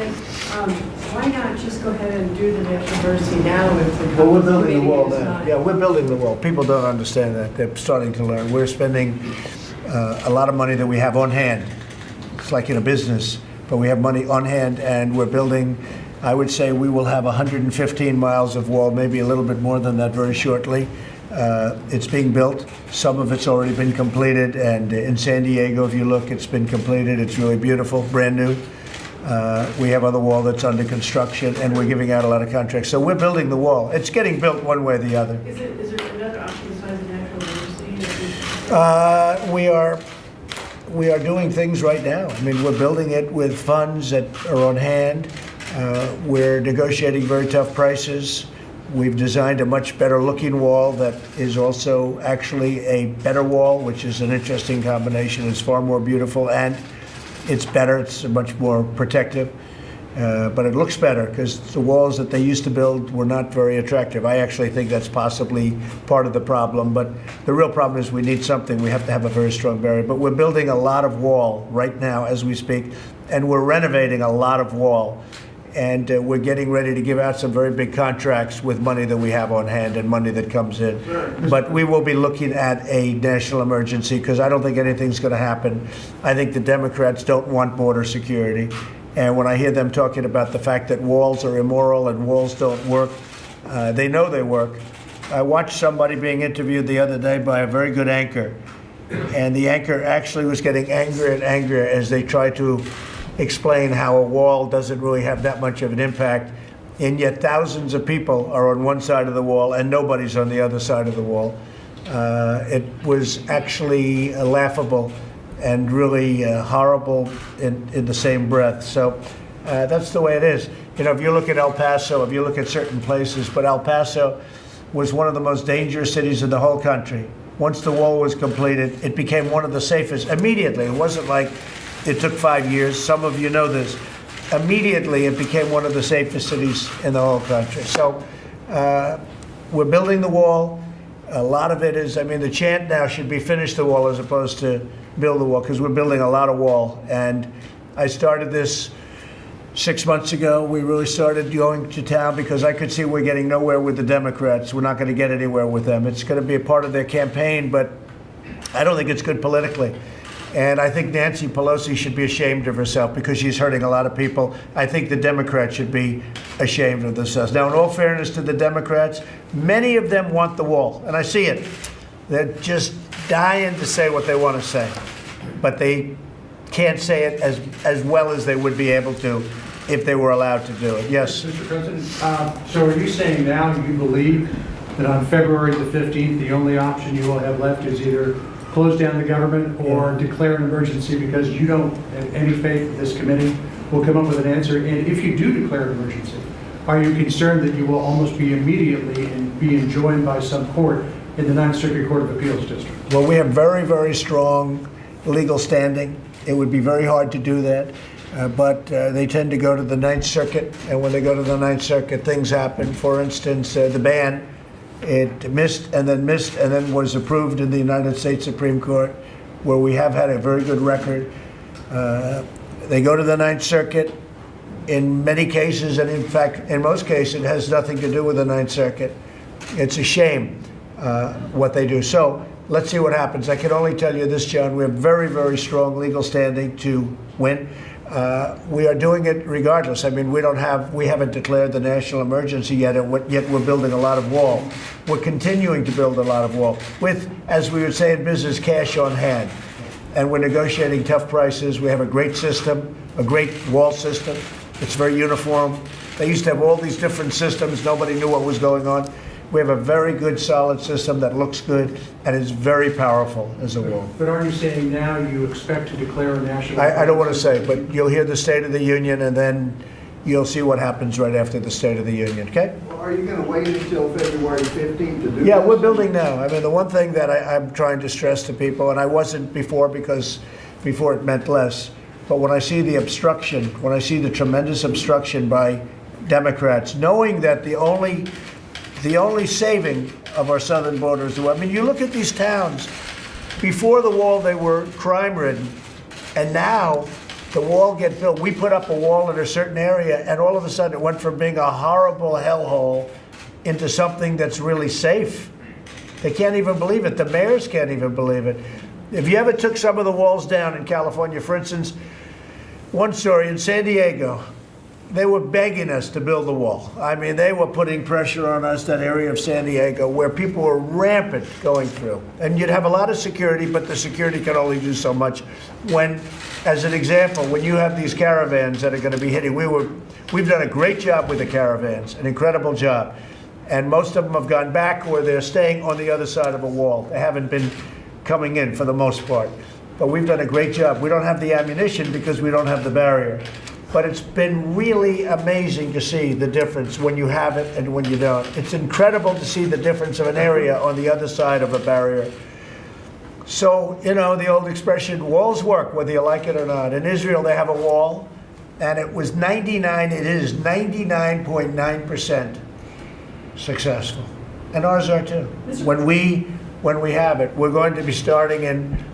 Yes, why not just go ahead and do the National Emergency now if the Well, we're building the committee wall is now. not- Yeah, we're building the wall. People don't understand that. They're starting to learn. We're spending a lot of money that we have on hand. It's like in a business, but we have money on hand, and we're building. I would say we will have 115 miles of wall, maybe a little bit more than that very shortly. It's being built. Some of it's already been completed, and in San Diego, if you look, it's been completed. It's really beautiful, brand new. We have other wall that's under construction, and we're giving out a lot of contracts. So we're building the wall. It's getting built one way or the other. Is there another option besides the National Emergency? We are doing things right now. I mean, we're building it with funds that are on hand. We're negotiating very tough prices. We've designed a much better looking wall that is also actually a better wall, which is an interesting combination. It's far more beautiful and it's better. It's much more protective. But it looks better because the walls that they used to build were not very attractive. I actually think that's possibly part of the problem. But the real problem is we need something. We have to have a very strong barrier. But we're building a lot of wall right now as we speak, and we're renovating a lot of wall. And we're getting ready to give out some very big contracts with money that we have on hand and money that comes in. But we will be looking at a national emergency because I don't think anything's going to happen. I think the Democrats don't want border security. And when I hear them talking about the fact that walls are immoral and walls don't work, they know they work. I watched somebody being interviewed the other day by a very good anchor. And the anchor actually was getting angrier and angrier as they tried to explain how a wall doesn't really have that much of an impact, and yet thousands of people are on one side of the wall and nobody's on the other side of the wall. It was actually laughable and really horrible in the same breath. So that's the way it is. You know, if you look at El Paso, if you look at certain places, but El Paso was one of the most dangerous cities in the whole country. Once the wall was completed, it became one of the safest immediately. It wasn't like it took 5 years. Some of you know this. Immediately, it became one of the safest cities in the whole country. So we're building the wall. A lot of it is, I mean, the chant now should be finish the wall as opposed to build the wall, because we're building a lot of wall. And I started this 6 months ago. We really started going to town because I could see we're getting nowhere with the Democrats. We're not going to get anywhere with them. It's going to be a part of their campaign, but I don't think it's good politically. And I think Nancy Pelosi should be ashamed of herself because she's hurting a lot of people. I think the Democrats should be ashamed of themselves. Now, in all fairness to the Democrats, many of them want the wall, and I see it. They're just dying to say what they want to say, but they can't say it as well as they would be able to if they were allowed to do it. Yes? Mr. President, so are you saying now you believe that on February the 15th, the only option you will have left is either close down the government or declare an emergency because you don't have any faith that this committee will come up with an answer? And if you do declare an emergency, are you concerned that you will almost be immediately and be enjoined by some court in the Ninth Circuit Court of Appeals District? Well, we have very, very strong legal standing. It would be very hard to do that. But they tend to go to the Ninth Circuit. And when they go to the Ninth Circuit, things happen. For instance, the ban, it missed and then was approved in the United States Supreme Court, where we have had a very good record. They go to the Ninth Circuit. In many cases, and in fact, in most cases, it has nothing to do with the Ninth Circuit. It's a shame what they do. So let's see what happens. I can only tell you this, John. We have very, very strong legal standing to win. We are doing it regardless. I mean, we haven't declared the national emergency yet, and yet we're building a lot of wall. We're continuing to build a lot of wall with, as we would say in business, cash on hand. And we're negotiating tough prices. We have a great system, a great wall system. It's very uniform. They used to have all these different systems. Nobody knew what was going on. We have a very good, solid system that looks good and is very powerful as a wall. But are you saying now you expect to declare a national I don't want to say, but you'll hear the State of the Union, and then you'll see what happens right after the State of the Union, okay? Well, are you going to wait until February 15th to do Yeah, this? we're building now. I mean, the one thing that I'm trying to stress to people, and I wasn't before because before it meant less, but when I see the obstruction, when I see the tremendous obstruction by Democrats, knowing that the only saving of our southern border is the wall. I mean, you look at these towns. Before the wall, they were crime-ridden, and now the wall get built. We put up a wall in a certain area, and all of a sudden it went from being a horrible hellhole into something that's really safe. They can't even believe it. The mayors can't even believe it. If you ever took some of the walls down in California, for instance, one story in San Diego, they were begging us to build the wall. I mean, they were putting pressure on us, that area of San Diego, where people were rampant going through. And you'd have a lot of security, but the security can only do so much. When, as an example, when you have these caravans that are going to be hitting, we've done a great job with the caravans, an incredible job. And most of them have gone back, or they're staying on the other side of a wall. They haven't been coming in for the most part. But we've done a great job. We don't have the ammunition because we don't have the barrier. But it's been really amazing to see the difference when you have it and when you don't. It's incredible to see the difference of an area on the other side of a barrier. So, you know, the old expression, walls work whether you like it or not. In Israel, they have a wall, and it is 99.9% successful. And ours are too. When we have it, we're going to be starting in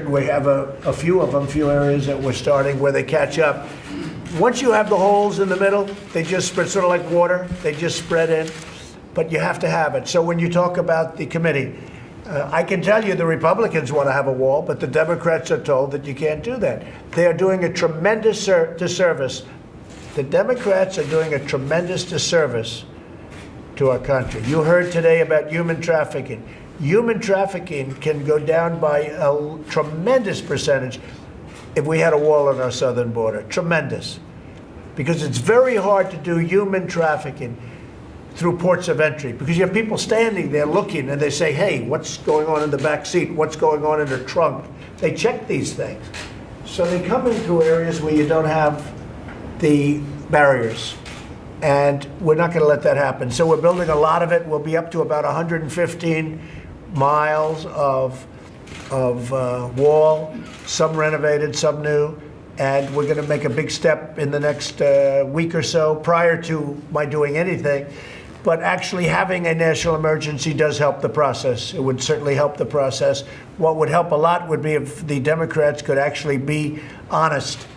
we have a few areas that we're starting where they catch up. Once you have the holes in the middle, they just spread, sort of like water, they just spread in, but you have to have it. So when you talk about the committee, I can tell you the Republicans want to have a wall, but the Democrats are told that you can't do that. They are doing a tremendous disservice. The Democrats are doing a tremendous disservice to our country. You heard today about human trafficking. Human trafficking can go down by a tremendous percentage if we had a wall on our southern border. Tremendous. Because it's very hard to do human trafficking through ports of entry, because you have people standing there looking, and they say, hey, what's going on in the back seat? What's going on in the trunk? They check these things. So they come into areas where you don't have the barriers. And we're not going to let that happen. So we're building a lot of it. We'll be up to about 115 miles of wall, some renovated, some new. And we're going to make a big step in the next week or so prior to my doing anything. But actually having a national emergency does help the process. It would certainly help the process. What would help a lot would be if the Democrats could actually be honest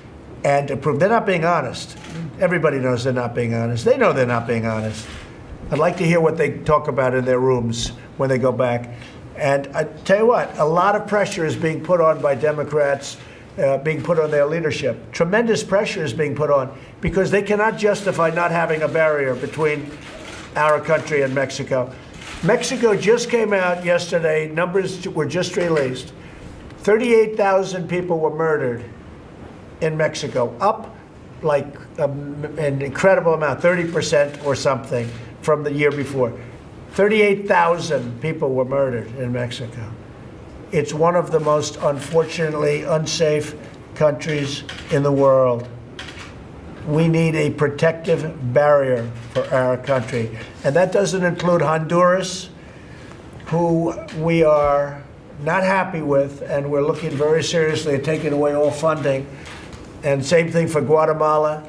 and to prove they're not being honest. Everybody knows they're not being honest. They know they're not being honest. I'd like to hear what they talk about in their rooms when they go back. And I tell you what, a lot of pressure is being put on by Democrats, being put on their leadership. Tremendous pressure is being put on because they cannot justify not having a barrier between our country and Mexico. Mexico just came out yesterday, numbers were just released. 38,000 people were murdered in Mexico, up like an incredible amount, 30% or something from the year before. 38,000 people were murdered in Mexico. It's one of the most, unfortunately, unsafe countries in the world. We need a protective barrier for our country. And that doesn't include Honduras, who we are not happy with, and we're looking very seriously at taking away all funding. And same thing for Guatemala,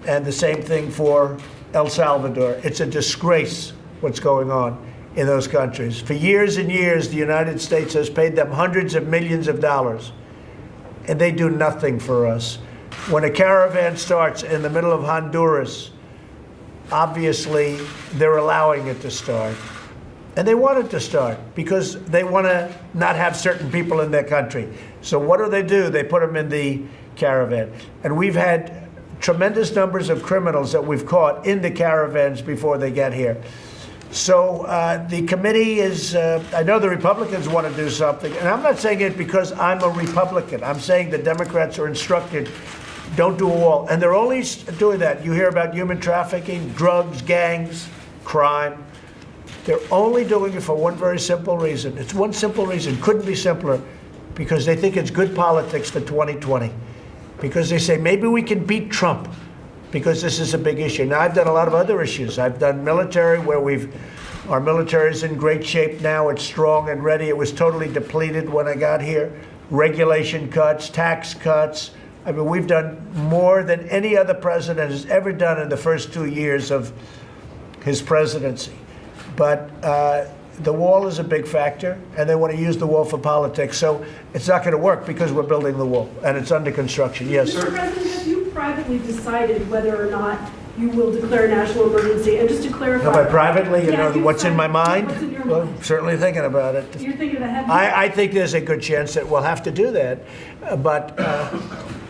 and the same thing for El Salvador. It's a disgrace what's going on in those countries. For years and years, the United States has paid them hundreds of millions of dollars, and they do nothing for us. When a caravan starts in the middle of Honduras, obviously they're allowing it to start. And they want it to start because they want to not have certain people in their country. So what do? They put them in the caravan. And we've had tremendous numbers of criminals that we've caught in the caravans before they get here. So the committee is, I know the Republicans want to do something, and I'm not saying it because I'm a Republican. I'm saying the Democrats are instructed, don't do a wall. And they're only doing that. You hear about human trafficking, drugs, gangs, crime. They're only doing it for one very simple reason. It's one simple reason, couldn't be simpler, because they think it's good politics for 2020. Because they say, maybe we can beat Trump, because this is a big issue. Now, I've done a lot of other issues. I've done military, where our military is in great shape now. It's strong and ready. It was totally depleted when I got here. Regulation cuts, tax cuts. I mean, we've done more than any other president has ever done in the first 2 years of his presidency. But the wall is a big factor, and they want to use the wall for politics. So it's not going to work because we're building the wall, and it's under construction. Yes. Mr. President, have you privately decided whether or not you will declare a national emergency? And just to clarify. Have I privately, you Yeah, know, you what's in my said- mind? What's in your Well, mind? certainly thinking about it. You're thinking ahead. I think there's a good chance that we'll have to do that, but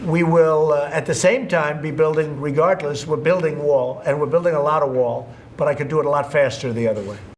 we will, at the same time, be building, regardless, we're building wall, and we're building a lot of wall, but I could do it a lot faster the other way.